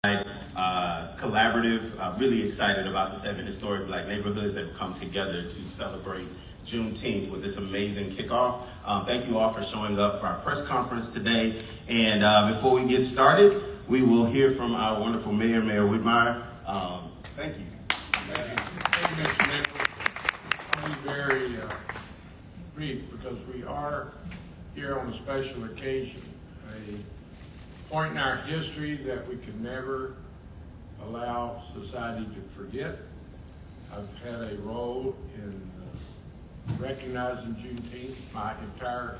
Collaborative, really excited about the 7 historic Black neighborhoods that have come together to celebrate Juneteenth with this amazing kickoff. Thank you all for showing up for our press conference today. And before we get started, we will hear from our wonderful mayor, Mayor Whitmire. Thank you. Thank you, Mr. Nichols. I'll be very brief because we are here on a special occasion, a point in our history that we can never allow society to forget. I've had a role in recognizing Juneteenth my entire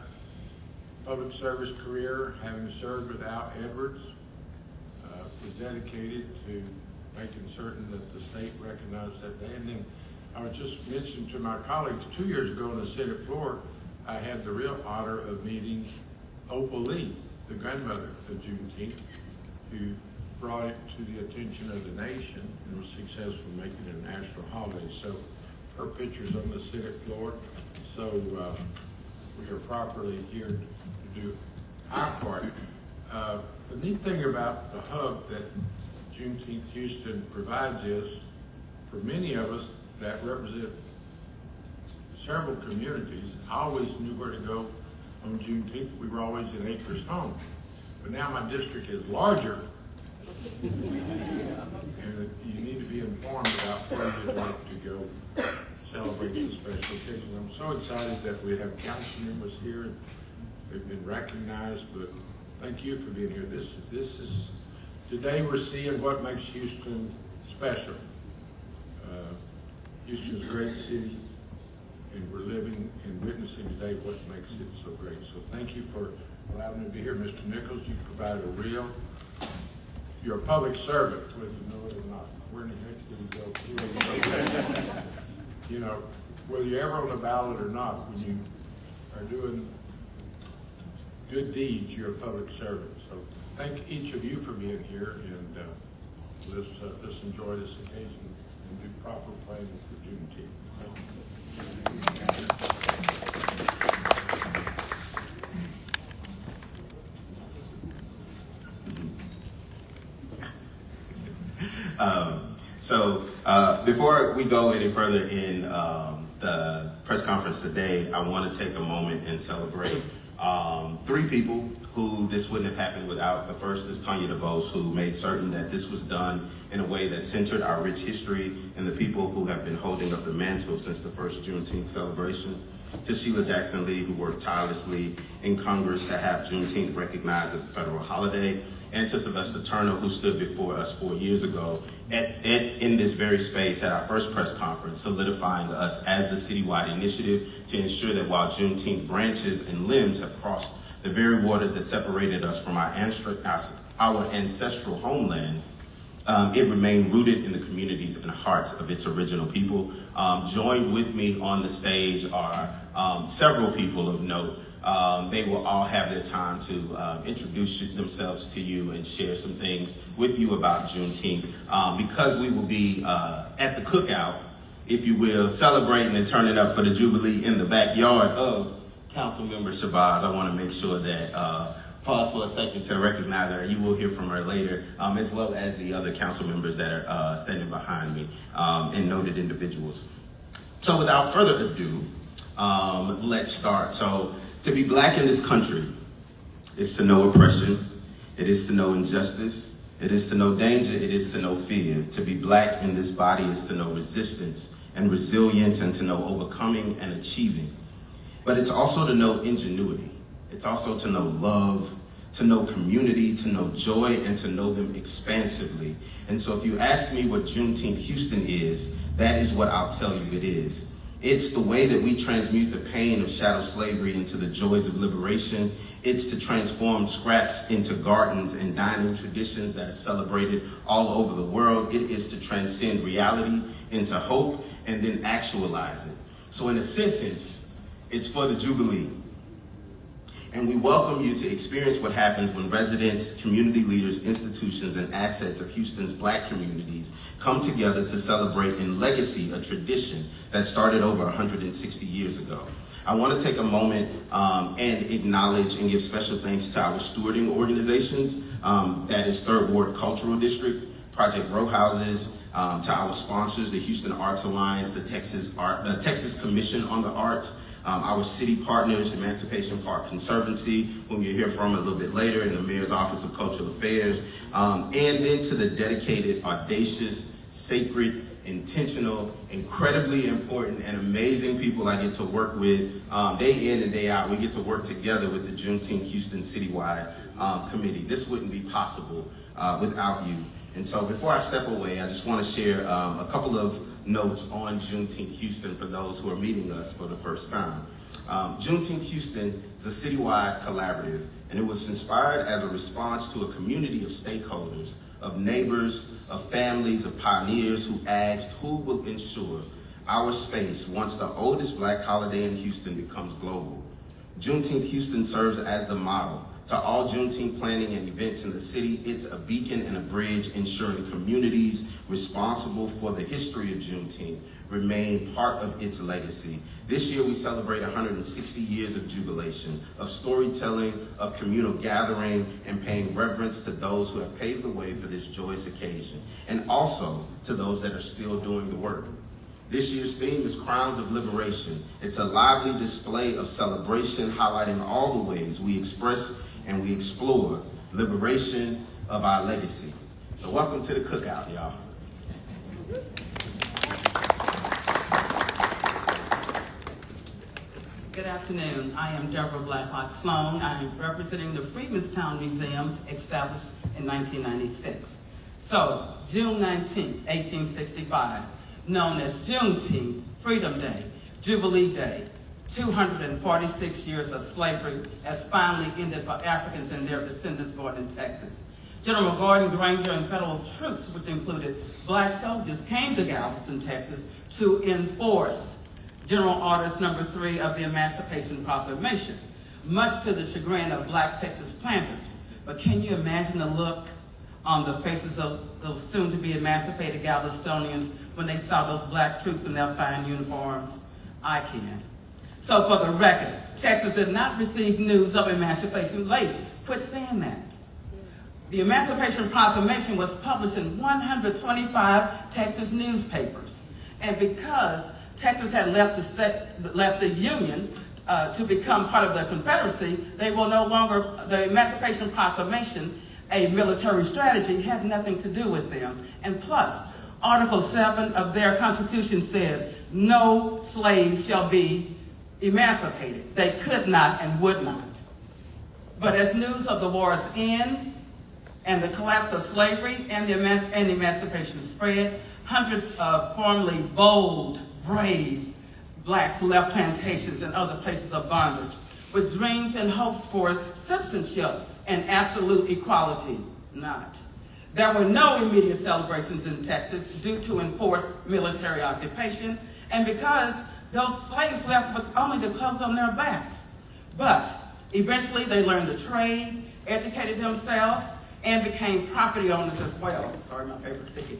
public service career, having served with Al Edwards, was dedicated to making certain that the state recognized that day. And then I was just mentioning to my colleagues 2 years ago on the Senate floor, I had the real honor of meeting Opal Lee, the grandmother of Juneteenth, who brought it to the attention of the nation and was successful in making it a national holiday. So her picture's on the Senate floor. So we are properly here to do our part. The neat thing about the hub that Juneteenth Houston provides is, for many of us that represent several communities, I always knew where to go on Juneteenth. We were always in Acres Home. But now my district is larger, and you need to be informed about where you'd like to go celebrate this special occasion. I'm so excited that we have council members here. They've been recognized, but thank you for being here. This is, today we're seeing what makes Houston special. Houston's a great city, and we're living and witnessing today what makes it so great. So thank you for allowing me to be here. Mr. Nichols, you provide you're a public servant, whether you know it or not. Where in the heck did you go? You know, whether you're ever on the ballot or not, when you are doing good deeds, you're a public servant. So thank each of you for being here, and let's enjoy this occasion and do proper planning for Juneteenth. Before we go any further in the press conference today, I want to take a moment and celebrate 3 people who this wouldn't have happened without. The first is Tanya DeVos, who made certain that this was done in a way that centered our rich history and the people who have been holding up the mantle since the first Juneteenth celebration. To Sheila Jackson Lee, who worked tirelessly in Congress to have Juneteenth recognized as a federal holiday, and to Sylvester Turner, who stood before us 4 years ago in this very space at our first press conference, solidifying us as the citywide initiative to ensure that while Juneteenth branches and limbs have crossed the very waters that separated us from our ancestral homelands, it remained rooted in the communities and hearts of its original people. Joined with me on the stage are several people of note. They will all have their time to introduce themselves to you and share some things with you about Juneteenth. Because we will be at the cookout, if you will, celebrating and turning up for the Jubilee in the backyard of Councilmember Shabazz, I want to make sure that pause for a second to recognize her. You will hear from her later, as well as the other council members that are standing behind me and noted individuals. So without further ado, let's start. So to be Black in this country is to know oppression, it is to know injustice, it is to know danger, it is to know fear. To be Black in this body is to know resistance and resilience and to know overcoming and achieving. But it's also to know ingenuity. It's also to know love, to know community, to know joy, and to know them expansively. And so if you ask me what Juneteenth Houston is, that is what I'll tell you it is. It's the way that we transmute the pain of chattel slavery into the joys of liberation. It's to transform scraps into gardens and dining traditions that are celebrated all over the world. It is to transcend reality into hope and then actualize it. So in a sentence, it's for the Jubilee. And we welcome you to experience what happens when residents, community leaders, institutions, and assets of Houston's Black communities come together to celebrate in legacy a tradition that started over 160 years ago. I want to take a moment and acknowledge and give special thanks to our stewarding organizations. That is Third Ward Cultural District, Project Row Houses, to our sponsors, the Houston Arts Alliance, the Texas Commission on the Arts, our city partners, Emancipation Park Conservancy, whom you'll hear from a little bit later, in the Mayor's Office of Cultural Affairs, and then to the dedicated, audacious, sacred, intentional, incredibly important, and amazing people I get to work with day in and day out. We get to work together with the Juneteenth Houston Citywide Committee. This wouldn't be possible without you. And so before I step away, I just want to share a couple of notes on Juneteenth Houston for those who are meeting us for the first time. Juneteenth Houston is a citywide collaborative, and it was inspired as a response to a community of stakeholders, of neighbors, of families, of pioneers who asked who will ensure our space once the oldest Black holiday in Houston becomes global. Juneteenth Houston serves as the model. To all Juneteenth planning and events in the city, it's a beacon and a bridge ensuring communities responsible for the history of Juneteenth remain part of its legacy. This year we celebrate 160 years of jubilation, of storytelling, of communal gathering, and paying reverence to those who have paved the way for this joyous occasion, and also to those that are still doing the work. This year's theme is Crowns of Liberation. It's a lively display of celebration highlighting all the ways we express and we explore liberation of our legacy. So welcome to the cookout, y'all. Good afternoon. I am Deborah Blacklock Sloan. I am representing the Freedmanstown Museums, established in 1996. So, June 19, 1865, known as Juneteenth, Freedom Day, Jubilee Day, 246 years of slavery has finally ended for Africans and their descendants born in Texas. General Gordon Granger and federal troops, which included Black soldiers, came to Galveston, Texas to enforce General Orders Number 3 of the Emancipation Proclamation, much to the chagrin of Black Texas planters. But can you imagine the look on the faces of those soon-to-be emancipated Galvestonians when they saw those Black troops in their fine uniforms? I can. So for the record, Texas did not receive news of emancipation late. Quit saying that. The Emancipation Proclamation was published in 125 Texas newspapers. And because Texas had left the Union to become part of the Confederacy, they were no longer, the Emancipation Proclamation, a military strategy, had nothing to do with them. And plus, Article 7 of their Constitution said, no slave shall be emancipated. They could not and would not. But as news of the war's end and the collapse of slavery and the emancipation spread, hundreds of formerly bold, brave Blacks left plantations and other places of bondage with dreams and hopes for citizenship and absolute equality. Not. There were no immediate celebrations in Texas due to enforced military occupation and because those slaves left with only the clothes on their backs. But eventually they learned the trade, educated themselves, and became property owners as well. Sorry, my paper's sticky.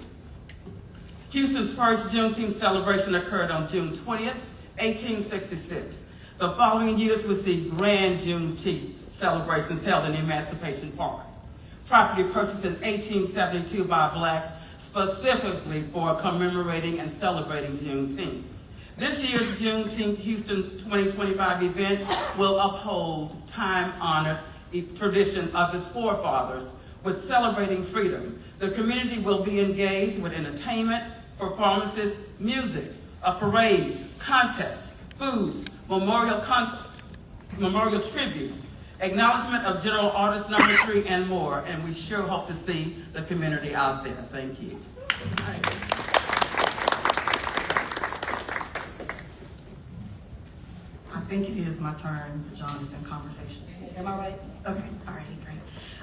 Houston's first Juneteenth celebration occurred on June 20th, 1866. The following years would see grand Juneteenth celebrations held in Emancipation Park. Property purchased in 1872 by Blacks specifically for commemorating and celebrating Juneteenth. This year's Juneteenth Houston 2025 event will uphold time-honored tradition of its forefathers with celebrating freedom. The community will be engaged with entertainment, performances, music, a parade, contests, foods, memorial tributes, acknowledgement of General Orders Number 3, and more. And we sure hope to see the community out there. Thank you. I think it is my turn. John is in conversation. Am I right? Okay. All righty. Great.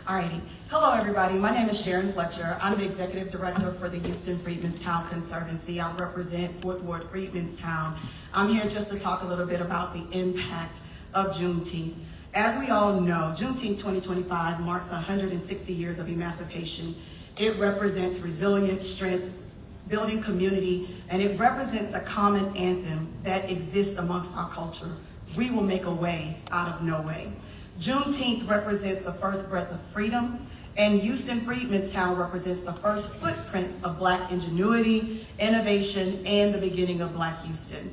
All righty. Hello, everybody. My name is Sharon Fletcher. I'm the Executive Director for the Houston Freedmanstown Conservancy. I represent 4th Ward Freedmanstown. I'm here just to talk a little bit about the impact of Juneteenth. As we all know, Juneteenth 2025 marks 160 years of emancipation. It represents resilience, strength, building community, and it represents the common anthem that exists amongst our culture, we will make a way out of no way. Juneteenth represents the first breath of freedom, and Houston Freedmanstown represents the first footprint of Black ingenuity, innovation, and the beginning of Black Houston.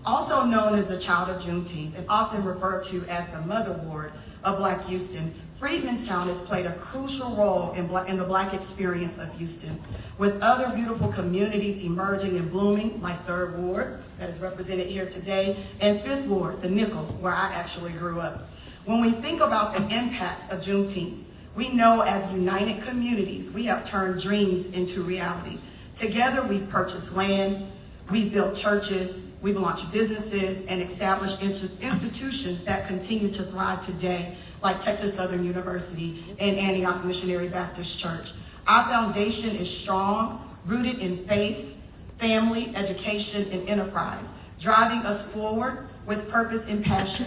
Also known as the Child of Juneteenth and often referred to as the Mother Ward of Black Houston, Freedmanstown has played a crucial role in the Black experience of Houston, with other beautiful communities emerging and blooming, like 3rd Ward, that is represented here today, and 5th Ward, the Nickel, where I actually grew up. When we think about the impact of Juneteenth, we know as united communities, we have turned dreams into reality. Together, we've purchased land, we've built churches, we've launched businesses, and established institutions that continue to thrive today, like Texas Southern University and Antioch Missionary Baptist Church. Our foundation is strong, rooted in faith, family, education, and enterprise, driving us forward with purpose and passion.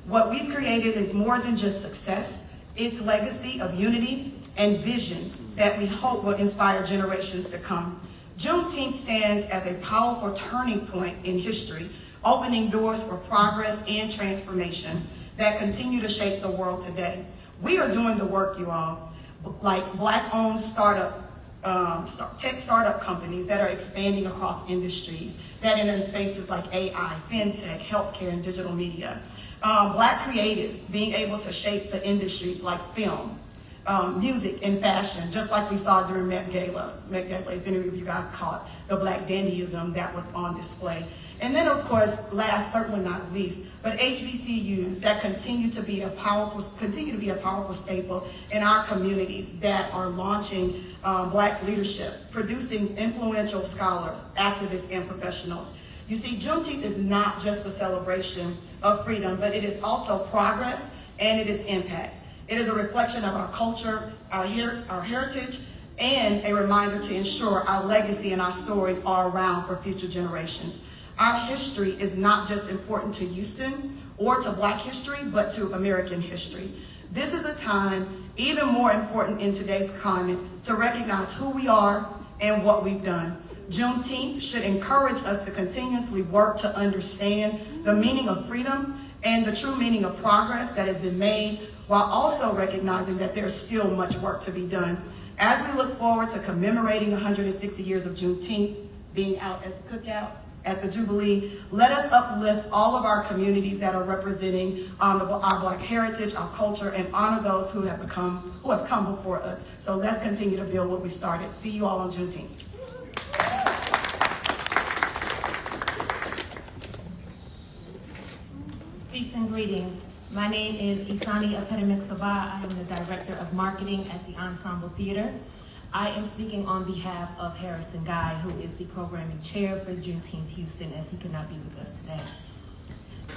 What we've created is more than just success. It's legacy of unity and vision that we hope will inspire generations to come. Juneteenth stands as a powerful turning point in history, opening doors for progress and transformation that continue to shape the world today. We are doing the work, you all, like Black-owned tech startup companies that are expanding across industries, that in spaces like AI, fintech, healthcare, and digital media. Black creatives being able to shape the industries like film, music, and fashion, just like we saw during Met Gala, if any of you guys caught the Black dandyism that was on display. And then, of course, last, certainly not least, but HBCUs that continue to be a powerful staple in our communities that are launching Black leadership, producing influential scholars, activists, and professionals. You see, Juneteenth is not just a celebration of freedom, but it is also progress and it is impact. It is a reflection of our culture, our heritage, and a reminder to ensure our legacy and our stories are around for future generations. Our history is not just important to Houston or to Black history, but to American history. This is a time even more important in today's climate to recognize who we are and what we've done. Juneteenth should encourage us to continuously work to understand the meaning of freedom and the true meaning of progress that has been made, while also recognizing that there's still much work to be done. As we look forward to commemorating 160 years of Juneteenth, being out at the cookout, at the Jubilee, let us uplift all of our communities that are representing our Black heritage, our culture, and honor those who have come before us. So let's continue to build what we started. See you all on Juneteenth. Peace and greetings. My name is Isani Akademik-Saba. I am the Director of Marketing at the Ensemble Theater. I am speaking on behalf of Harrison Guy, who is the Programming Chair for Juneteenth Houston, as he could not be with us today.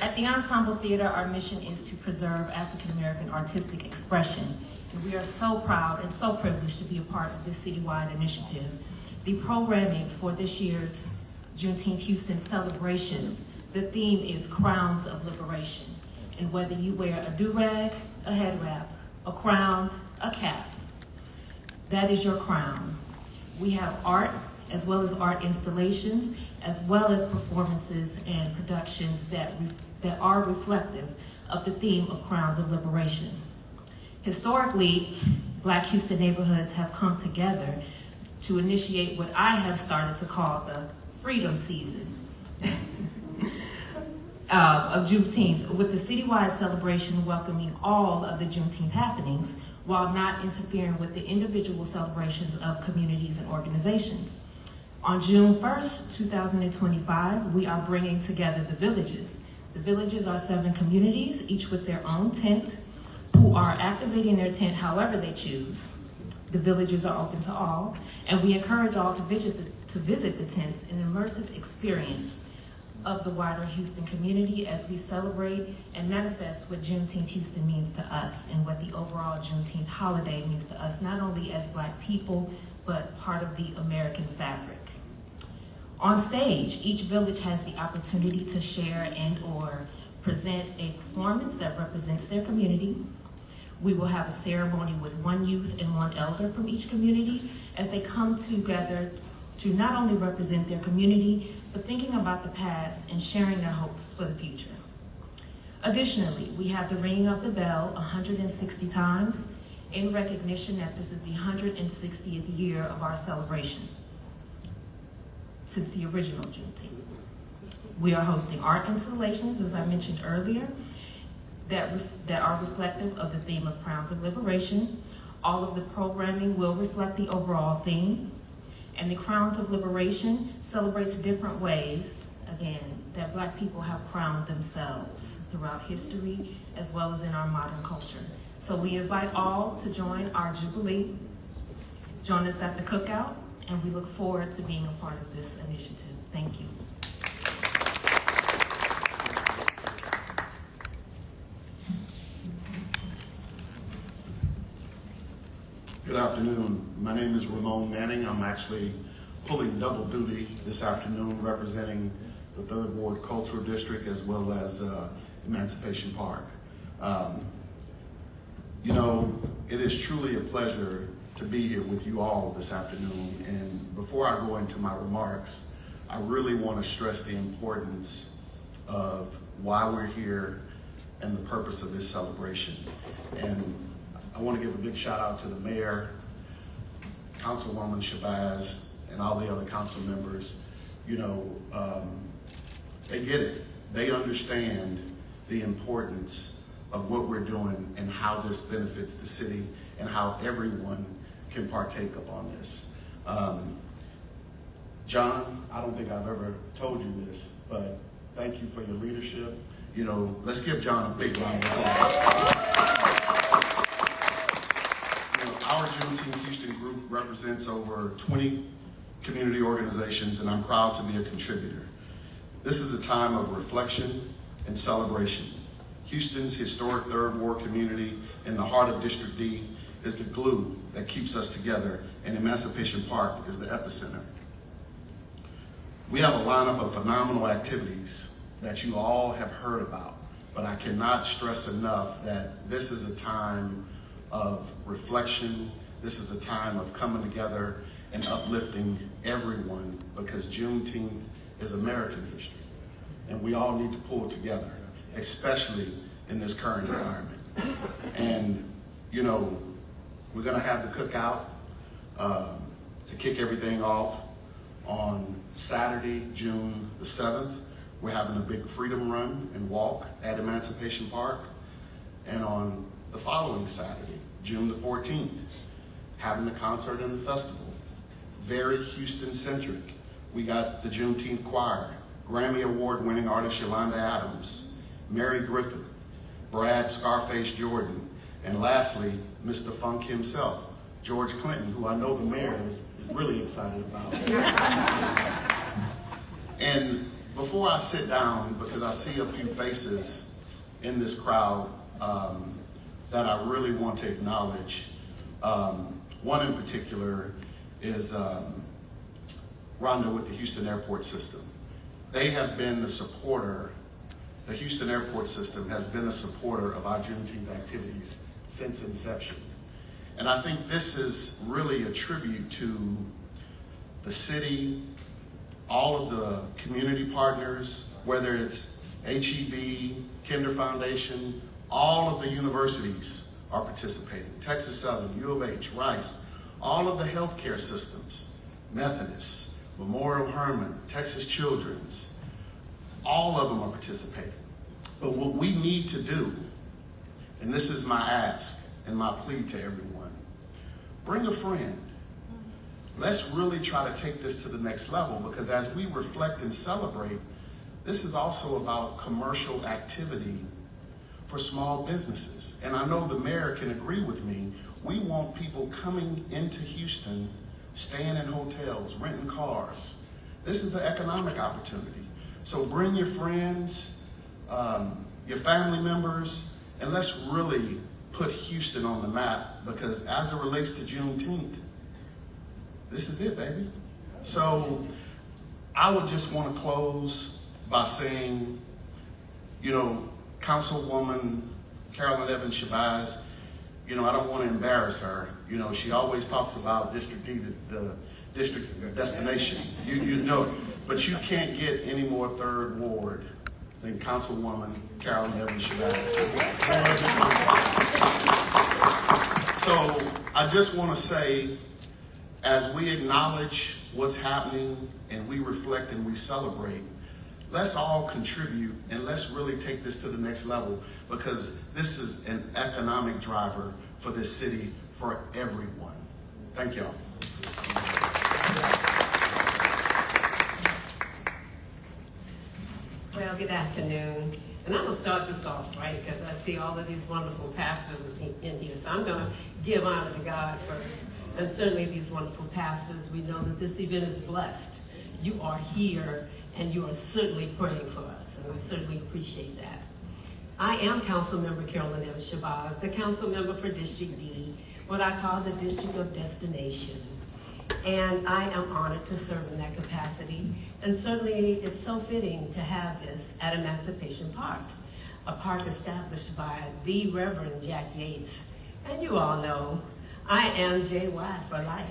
At the Ensemble Theater, our mission is to preserve African American artistic expression, and we are so proud and so privileged to be a part of this citywide initiative. The programming for this year's Juneteenth Houston celebrations, the theme is Crowns of Liberation. And whether you wear a do-rag, a head wrap, a crown, a cap, that is your crown. We have art, as well as art installations, as well as performances and productions that are reflective of the theme of Crowns of Liberation. Historically, Black Houston neighborhoods have come together to initiate what I have started to call the Freedom Season of Juneteenth, with the citywide celebration welcoming all of the Juneteenth happenings, while not interfering with the individual celebrations of communities and organizations. On June 1st, 2025, we are bringing together the villages. The villages are 7 communities, each with their own tent, who are activating their tent however they choose. The villages are open to all, and we encourage all to visit the tents, an immersive experience of the wider Houston community as we celebrate and manifest what Juneteenth Houston means to us and what the overall Juneteenth holiday means to us, not only as Black people, but part of the American fabric. On stage, each village has the opportunity to share and or present a performance that represents their community. We will have a ceremony with 1 youth and 1 elder from each community as they come together to not only represent their community, but thinking about the past and sharing their hopes for the future. Additionally, we have the ringing of the bell 160 times in recognition that this is the 160th year of our celebration since the original Juneteenth. We are hosting art installations, as I mentioned earlier, that are reflective of the theme of Crowns of Liberation. All of the programming will reflect the overall theme. And the Crowns of Liberation celebrates different ways, again, that Black people have crowned themselves throughout history as well as in our modern culture. So we invite all to join our Jubilee, join us at the cookout, and we look forward to being a part of this initiative. Thank you. Good afternoon. My name is Ramon Manning. I'm actually pulling double duty this afternoon representing the 3rd Ward Cultural District as well as Emancipation Park. You know, it is truly a pleasure to be here with you all this afternoon. And before I go into my remarks, I really want to stress the importance of why we're here and the purpose of this celebration. And I want to give a big shout out to the mayor, Councilwoman Shabazz, and all the other council members. You know, they get it. They understand the importance of what we're doing and how this benefits the city and how everyone can partake upon this. John, I don't think I've ever told you this, but thank you for your leadership. You know, let's give John a big round of applause. Our Juneteenth Houston group represents over 20 community organizations, and I'm proud to be a contributor. This is a time of reflection and celebration. Houston's historic 3rd Ward community in the heart of District D is the glue that keeps us together, and Emancipation Park is the epicenter. We have a lineup of phenomenal activities that you all have heard about, but I cannot stress enough that this is a time of reflection. This is a time of coming together and uplifting everyone, because Juneteenth is American history. And we all need to pull together, especially in this current environment. And, you know, we're gonna have the cookout to kick everything off on Saturday, June the 7th. We're having a big freedom run and walk at Emancipation Park. And on the following Saturday, June the 14th, having the concert and the festival. Very Houston-centric. We got the Juneteenth Choir, Grammy Award-winning artist Yolanda Adams, Mary Griffith, Brad Scarface Jordan, and lastly, Mr. Funk himself, George Clinton, who I know the mayor is really excited about. And before I sit down, because I see a few faces in this crowd that I really want to acknowledge. One in particular is Rhonda with the Houston Airport System. They have been the supporter, the Houston Airport System has been a supporter of our Juneteenth activities since inception. And I think this is really a tribute to the city, all of the community partners, whether it's HEB, Kinder Foundation, all of the universities are participating. Texas Southern, U of H, Rice, all of the healthcare systems, Methodist, Memorial Hermann, Texas Children's, all of them are participating. But what we need to do, and this is my ask and my plea to everyone, bring a friend. Let's really try to take this to the next level, because as we reflect and celebrate, this is also about commercial activity for small businesses. And I know the mayor can agree with me. We want people coming into Houston, staying in hotels, renting cars. This is an economic opportunity. So bring your friends, your family members, and let's really put Houston on the map, because as it relates to Juneteenth, this is it, baby. So I would just want to close by saying, you know, Councilwoman Carolyn Evans Shabazz, you know, I don't want to embarrass her. You know, she always talks about District D, the district destination. You know, but you can't get any more 3rd Ward than Councilwoman Carolyn Evans Shabazz. So I just want to say, as we acknowledge what's happening and we reflect and we celebrate, let's all contribute and let's really take this to the next level, because this is an economic driver for this city for everyone. Thank y'all. Well, good afternoon. And I'm going to start this off, right, because I see all of these wonderful pastors in here. So I'm going to give honor to God first. And certainly these wonderful pastors, we know that this event is blessed. You are here, and you are certainly praying for us, and we certainly appreciate that. I am Councilmember Carolyn Evans Shabazz, the council member for District D, what I call the District of Destination. And I am honored to serve in that capacity. And certainly it's so fitting to have this at Emancipation Park, a park established by the Reverend Jack Yates. And you all know, I am JY for life.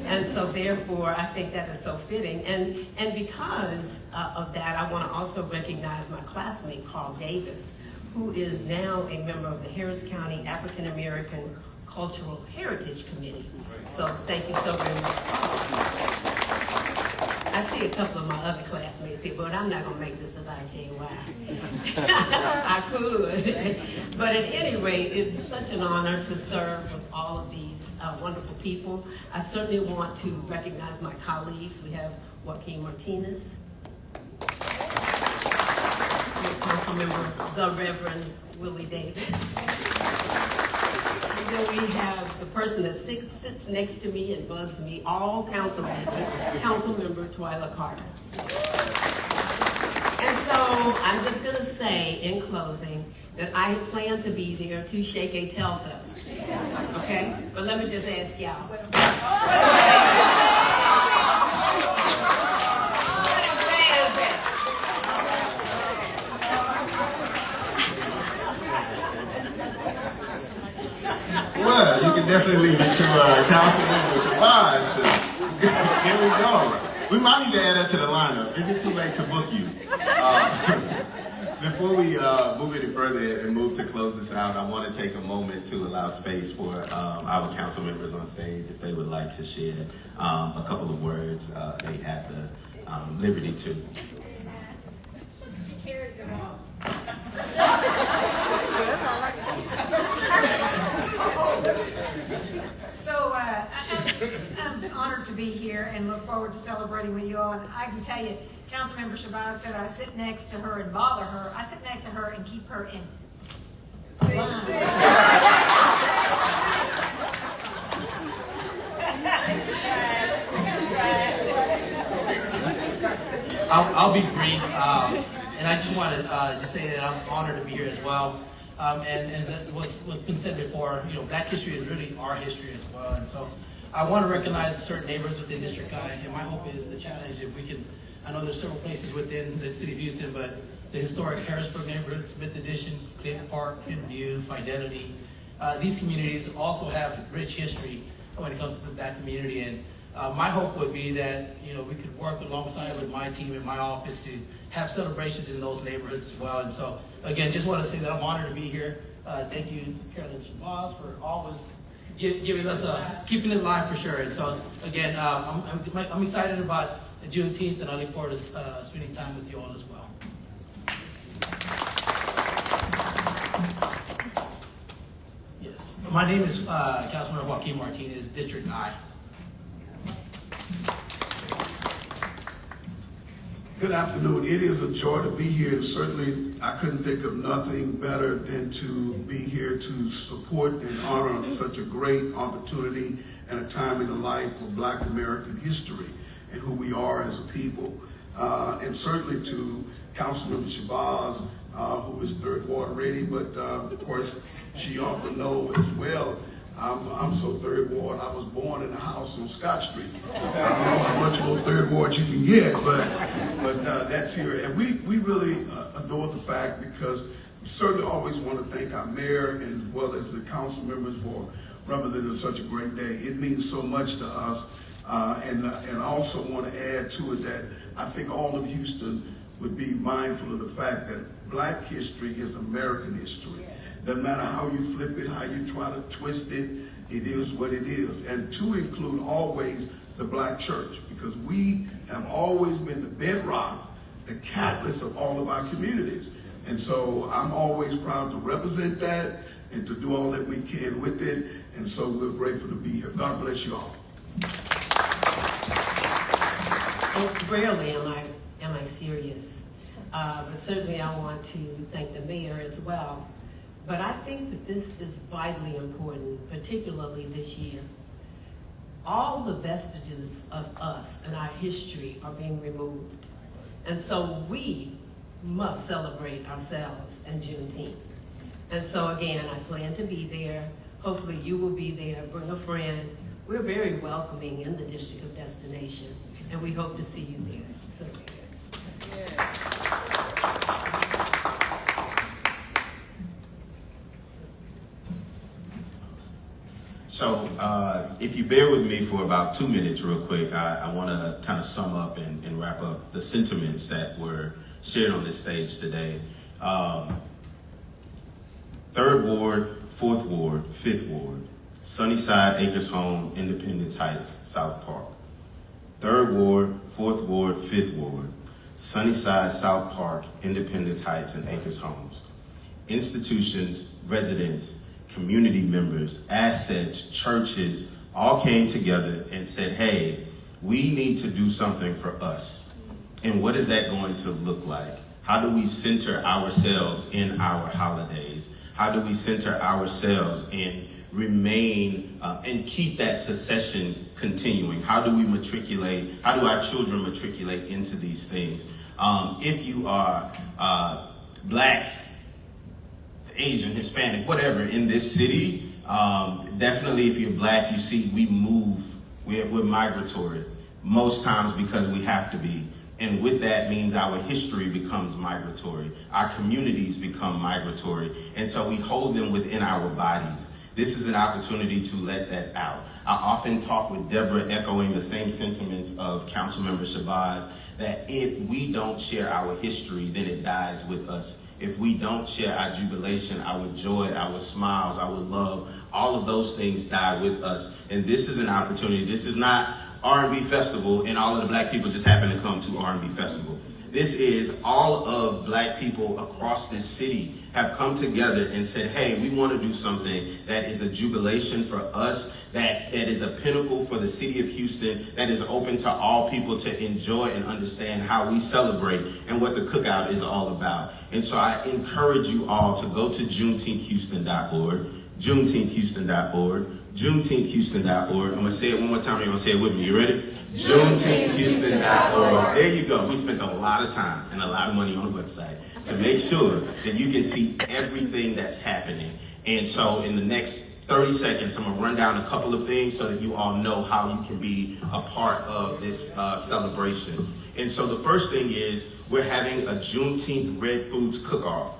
And so therefore, I think that is so fitting. And because of that, I want to also recognize my classmate, Carl Davis, who is now a member of the Harris County African American Cultural Heritage Committee. So thank you so very much, Carl. I see a couple of my other classmates here, but I'm not going to make this about JY. I could. But at any rate, it's such an honor to serve with all of these wonderful people. I certainly want to recognize my colleagues. We have Joaquin Martinez, Councilmember the Reverend Willie Davis. And then we have the person that sits next to me and bugs me, all council members, Councilmember Twyla Carter. And so I'm just going to say in closing that I plan to be there to shake a tail feather. Okay? But let me just ask y'all. Well, you can definitely leave it to Councilmember Shabazz. Here we go. We might need to add that to the lineup. Is it too late to book you? Before we move any further and move to close this out, I want to take a moment to allow space for our council members on stage if they would like to share a couple of words. They have the liberty to. She carries them all. So I'm honored to be here and look forward to celebrating with you all. And I can tell you, Councilmember Shabazz said I sit next to her and bother her. I sit next to her and keep her in line. I'll be brief, and I just want to just say that I'm honored to be here as well. And as what's been said before, Black history is really our history as well. And so I want to recognize certain neighborhoods within District I, and my hope is the challenge if we can. I know there's several places within the city of Houston, but the historic Harrisburg neighborhood, Smith Addition, Clayton Park, Hidden View, Fidelity, these communities also have rich history when it comes to the Black community. And my hope would be that we could work alongside with my team in my office to have celebrations in those neighborhoods as well. And so again, just want to say that I'm honored to be here. Thank you, Carolyn Shabazz, for always giving us keeping it live for sure. And so again, I'm excited about Juneteenth, and I look forward to spending time with you all as well. Yes, my name is Councilmember Joaquin Martinez, District I. Good afternoon. It is a joy to be here. Certainly, I couldn't think of nothing better than to be here to support and honor such a great opportunity and a time in the life of Black American history and who we are as a people. And certainly to Councilmember Shabazz, who is Third Ward ready, but of course, she ought to know as well, I'm so Third Ward, I was born in a house on Scott Street. I don't know how much of a Third Ward you can get, but that's here. And we really adore the fact, because we certainly always want to thank our mayor as well as the council members for representing such a great day. It means so much to us. And also want to add to it that I think all of Houston would be mindful of the fact that Black history is American history. Doesn't matter how you flip it, how you try to twist it, it is what it is. And to include always the Black church, because we have always been the bedrock, the catalyst of all of our communities. And so I'm always proud to represent that and to do all that we can with it. And so we're grateful to be here. God bless you all. And rarely am I serious, but certainly I want to thank the mayor as well. But I think that this is vitally important, particularly this year. All the vestiges of us and our history are being removed. And so we must celebrate ourselves and Juneteenth. And so again, I plan to be there. Hopefully you will be there, bring a friend. We're very welcoming in the District of Destination, and we hope to see you there. So, So if you bear with me for about 2 minutes real quick, I want to kind of sum up and wrap up the sentiments that were shared on this stage today. 3rd Ward, 4th Ward, 5th Ward, Sunnyside, Acres Home, Independence Heights, South Park. 3rd Ward, 4th Ward, 5th Ward, Sunnyside, South Park, Independence Heights, and Acres Homes. Institutions, residents, community members, assets, churches, all came together and said, hey, we need to do something for us. And what is that going to look like? How do we center ourselves in our holidays? How do we center ourselves and remain and keep that succession continuing? How do we matriculate? How do our children matriculate into these things? If you are Black, Asian, Hispanic, whatever, in this city, definitely if you're Black, you see we move, we're migratory, most times because we have to be. And with that means our history becomes migratory. Our communities become migratory. And so we hold them within our bodies. This is an opportunity to let that out. I often talk with Deborah, echoing the same sentiments of Councilmember Shabazz, that if we don't share our history, then it dies with us. If we don't share our jubilation, our joy, our smiles, our love, all of those things die with us. And this is an opportunity. This is not R&B festival and all of the Black people just happen to come to R&B festival. This is all of Black people across this city have come together and said, hey, we want to do something that is a jubilation for us, that is a pinnacle for the city of Houston, that is open to all people to enjoy and understand how we celebrate and what the cookout is all about. And so I encourage you all to go to JuneteenthHouston.org, JuneteenthHouston.org, JuneteenthHouston.org. I'm going to say it one more time. You're going to say it with me. You ready? JuneteenthHouston.org. There you go. We spent a lot of time and a lot of money on the website to make sure that you can see everything that's happening. And so in the next 30 seconds, I'm going to run down a couple of things so that you all know how you can be a part of this celebration. And so the first thing is we're having a Juneteenth Red Foods Cook-Off.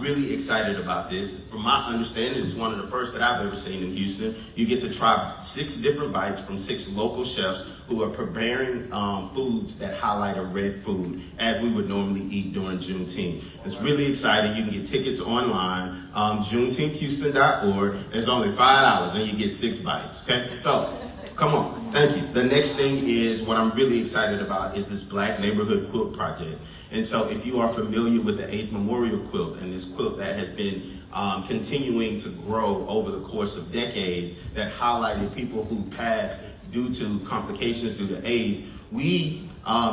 Really excited about this. From my understanding, it's one of the first that I've ever seen in Houston. You get to try 6 different bites from 6 local chefs who are preparing foods that highlight a red food as we would normally eat during Juneteenth. It's really exciting. You can get tickets online, JuneteenthHouston.org. It's only $5 and you get 6 bites, okay? So, come on, thank you. The next thing is, what I'm really excited about is this Black Neighborhood Quilt Project. And so if you are familiar with the AIDS Memorial Quilt and this quilt that has been continuing to grow over the course of decades that highlighted people who passed due to complications due to AIDS, we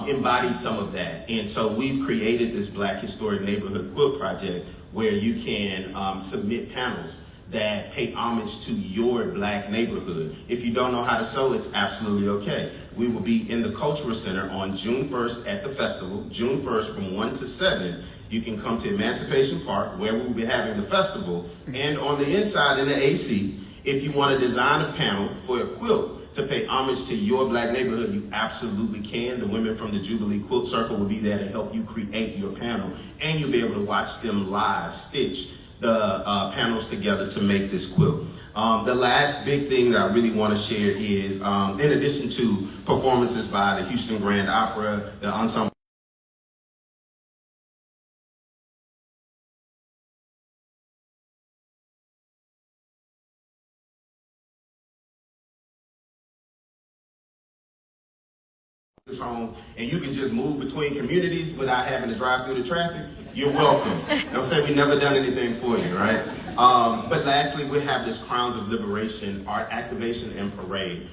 embodied some of that. And so we've created this Black Historic Neighborhood Quilt Project where you can submit panels that pay homage to your Black neighborhood. If you don't know how to sew, it's absolutely okay. We will be in the Cultural Center on June 1st at the festival, June 1st from 1 to 7. You can come to Emancipation Park where we will be having the festival. And on the inside in the AC, if you want to design a panel for a quilt to pay homage to your Black neighborhood, you absolutely can. The women from the Jubilee Quilt Circle will be there to help you create your panel. And you'll be able to watch them live stitch the panels together to make this quilt. The last big thing that I really want to share is, in addition to performances by the Houston Grand Opera, the Ensemble home and you can just move between communities without having to drive through the traffic, you're welcome. Don't say we never done anything for you, right? But lastly, we have this Crowns of Liberation art activation and parade.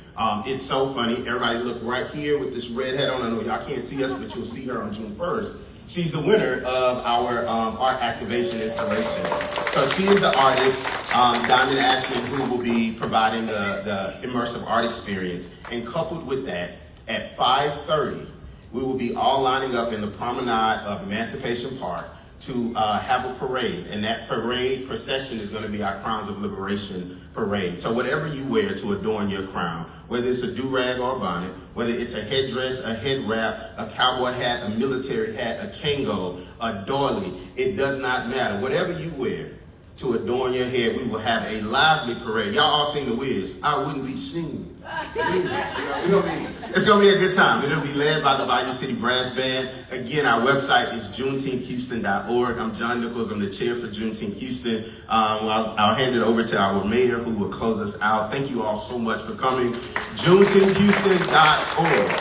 It's so funny. Everybody look right here with this red hat on. I know y'all can't see us, but you'll see her on June 1st. She's the winner of our art activation installation. So she is the artist, Diamond Ashman, who will be providing the immersive art experience. And coupled with that, at 5:30, we will be all lining up in the promenade of Emancipation Park to have a parade. And that parade procession is going to be our Crowns of Liberation parade. So whatever you wear to adorn your crown, whether it's a do-rag or a bonnet, whether it's a headdress, a head wrap, a cowboy hat, a military hat, a Kango, a doily, it does not matter. Whatever you wear to adorn your head, we will have a lively parade. Y'all all seen The Wiz. I wouldn't be seen. It's going to be a good time. It'll be led by the Bayou City Brass Band. Again, our website is juneteenthhouston.org. I'm John Nichols. I'm the chair for Juneteenth Houston. I'll hand it over to our mayor who will close us out. Thank you all so much for coming. juneteenthhouston.org.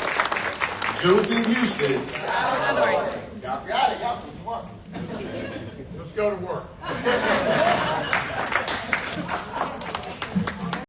juneteenthhouston.org. Y'all got it. Y'all some smart. Let's go to work.